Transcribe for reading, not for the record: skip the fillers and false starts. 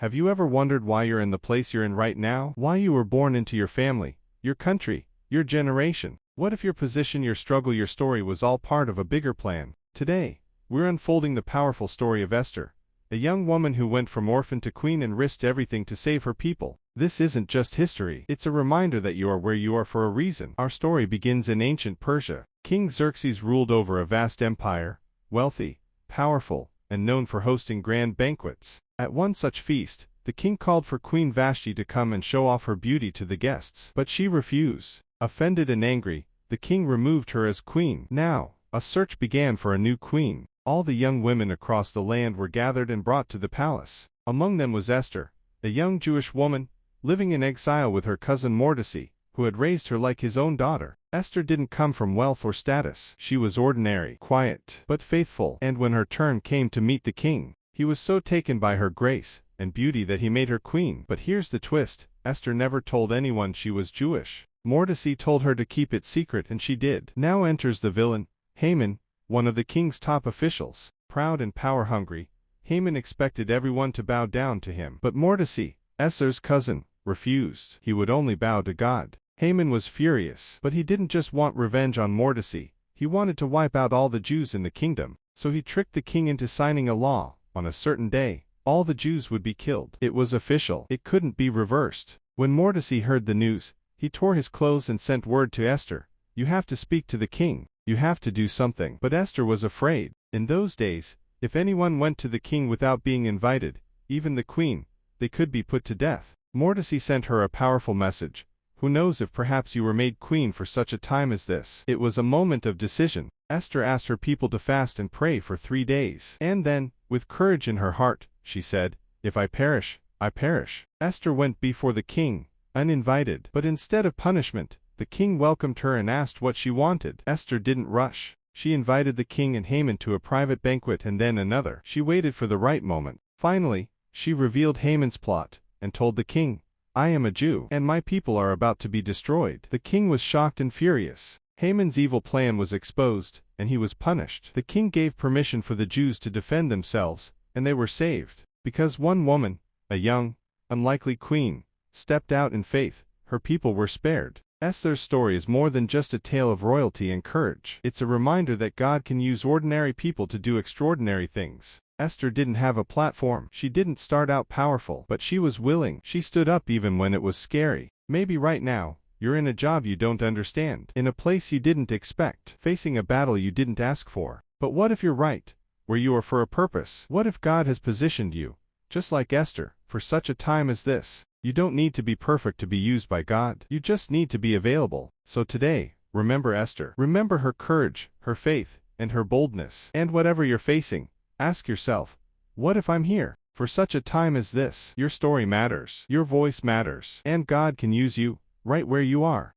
Have you ever wondered why you're in the place you're in right now? Why you were born into your family, your country, your generation? What if your position, your struggle, your story was all part of a bigger plan? Today, we're unfolding the powerful story of Esther, a young woman who went from orphan to queen and risked everything to save her people. This isn't just history, it's a reminder that you are where you are for a reason. Our story begins in ancient Persia. King Xerxes ruled over a vast empire, wealthy, powerful, and known for hosting grand banquets. At one such feast, the king called for Queen Vashti to come and show off her beauty to the guests. But she refused. Offended and angry, the king removed her as queen. Now, a search began for a new queen. All the young women across the land were gathered and brought to the palace. Among them was Esther, a young Jewish woman, living in exile with her cousin Mordecai, who had raised her like his own daughter. Esther didn't come from wealth or status. She was ordinary, quiet, but faithful. And when her turn came to meet the king, he was so taken by her grace and beauty that he made her queen. But here's the twist: Esther never told anyone she was Jewish. Mordecai told her to keep it secret, and she did. Now enters the villain, Haman, one of the king's top officials. Proud and power-hungry, Haman expected everyone to bow down to him. But Mordecai, Esther's cousin, refused. He would only bow to God. Haman was furious, but he didn't just want revenge on Mordecai. He wanted to wipe out all the Jews in the kingdom. So he tricked the king into signing a law. On a certain day, all the Jews would be killed. It was official. It couldn't be reversed. When Mordecai heard the news, he tore his clothes and sent word to Esther, "You have to speak to the king. You have to do something." But Esther was afraid. In those days, if anyone went to the king without being invited, even the queen, they could be put to death. Mordecai sent her a powerful message. "Who knows if perhaps you were made queen for such a time as this?" It was a moment of decision. Esther asked her people to fast and pray for 3 days. And then, with courage in her heart, she said, "If I perish, I perish." Esther went before the king, uninvited. But instead of punishment, the king welcomed her and asked what she wanted. Esther didn't rush. She invited the king and Haman to a private banquet and then another. She waited for the right moment. Finally, she revealed Haman's plot and told the king, "I am a Jew, and my people are about to be destroyed." The king was shocked and furious. Haman's evil plan was exposed, and he was punished. The king gave permission for the Jews to defend themselves, and they were saved. Because one woman, a young, unlikely queen, stepped out in faith, her people were spared. Esther's story is more than just a tale of royalty and courage. It's a reminder that God can use ordinary people to do extraordinary things. Esther didn't have a platform. She didn't start out powerful, but she was willing. She stood up even when it was scary. Maybe right now, you're in a job you don't understand, in a place you didn't expect, facing a battle you didn't ask for. But what if you're right, where you are for a purpose? What if God has positioned you, just like Esther, for such a time as this? You don't need to be perfect to be used by God. You just need to be available. So today, remember Esther. Remember her courage, her faith, and her boldness. And whatever you're facing, ask yourself, what if I'm here for such a time as this? Your story matters. Your voice matters. And God can use you right where you are.